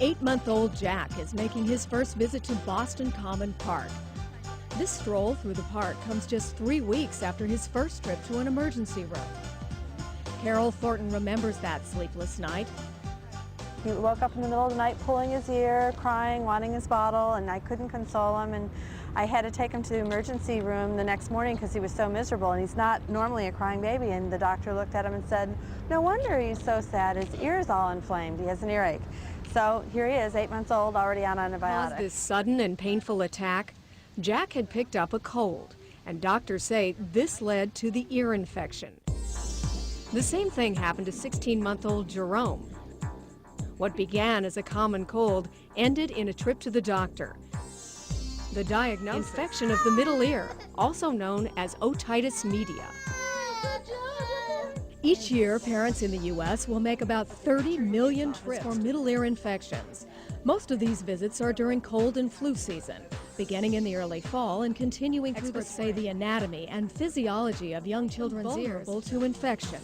8-month-old Jack is making his first visit to Boston Common Park. This stroll through the park comes just 3 weeks after his first trip to an emergency room. Carol Thornton remembers that sleepless night. He woke up in the middle of the night pulling his ear, crying, wanting his bottle, and I couldn't console him. And I had to take him to the emergency room the next morning because he was so miserable, and he's not normally a crying baby. And the doctor looked at him and said, "No wonder he's so sad. His ear's all inflamed. He has an earache." So here he is, 8 months old, already on antibiotics. Caused this sudden and painful attack, Jack had picked up a cold, and doctors say this led to the ear infection. The same thing happened to 16-month-old Jerome. What began as a common cold ended in a trip to the doctor. The diagnosis: infection of the middle ear, also known as otitis media. Each year, parents in the U.S. will make about 30 million trips for middle ear infections. Most of these visits are during cold and flu season, beginning in the early fall and continuing through the spring. Experts say the anatomy and physiology of young children's ears are vulnerable to infection.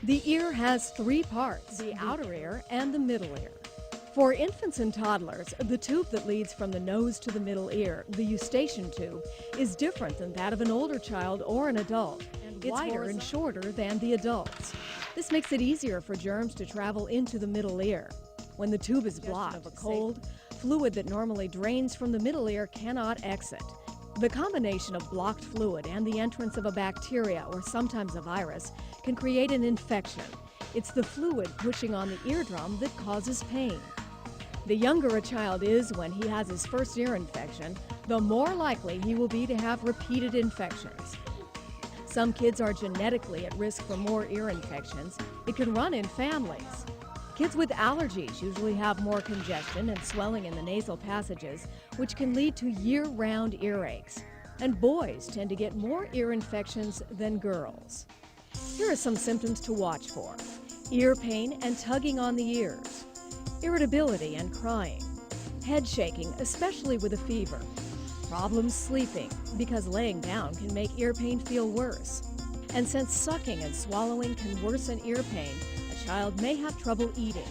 The ear has 3 parts: the outer ear and the middle ear. For infants and toddlers, the tube that leads from the nose to the middle ear, the eustachian tube, is different than that of an older child or an adult. It's wider and shorter than the adults. This makes it easier for germs to travel into the middle ear. When the tube is blocked of a cold, fluid that normally drains from the middle ear cannot exit. The combination of blocked fluid and the entrance of a bacteria or sometimes a virus can create an infection. It's the fluid pushing on the eardrum that causes pain. The younger a child is when he has his first ear infection, the more likely he will be to have repeated infections. Some kids are genetically at risk for more ear infections. It can run in families. Kids with allergies usually have more congestion and swelling in the nasal passages, which can lead to year-round earaches. And boys tend to get more ear infections than girls. Here are some symptoms to watch for: ear pain and tugging on the ears, irritability and crying, head shaking, especially with a fever, problems sleeping, because laying down can make ear pain feel worse. And since sucking and swallowing can worsen ear pain, a child may have trouble eating.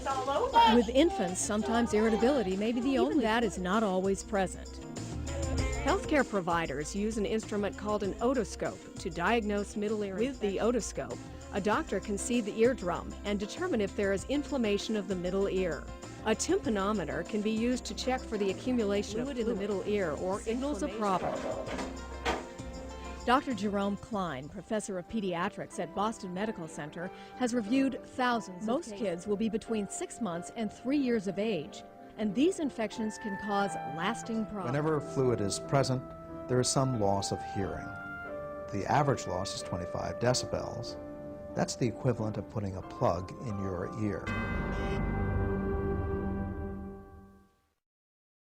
With infants, sometimes irritability may be the only. Even that is not always present. Healthcare providers use an instrument called an otoscope to diagnose middle ear infection. With the otoscope, a doctor can see the eardrum and determine if there is inflammation of the middle ear. A tympanometer can be used to check for the accumulation of fluid in the middle ear or signals a problem. Dr. Jerome Klein, professor of pediatrics at Boston Medical Center, has reviewed thousands of cases. Most kids will be between 6 months and 3 years of age, and these infections can cause lasting problems. Whenever fluid is present, there is some loss of hearing. The average loss is 25 decibels. That's the equivalent of putting a plug in your ear.